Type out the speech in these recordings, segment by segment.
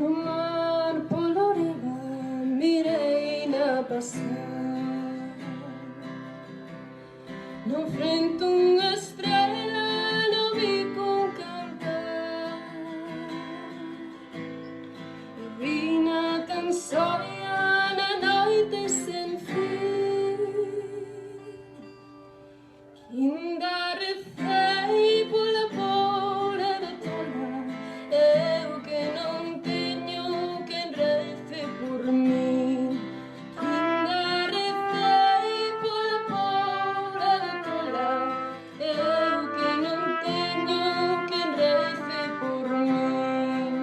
No mar por la orilla mirei na passar. No frente unha estrela no vi con cantar. E vi na cansoria na noite sen fin. Inda recei pola pobre de tola, eu que non teño quen rece por min. Inda recei pola pobre de tola, eu que non teño quen rece por min.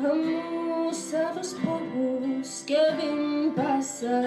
A musa dos povos que vin pasar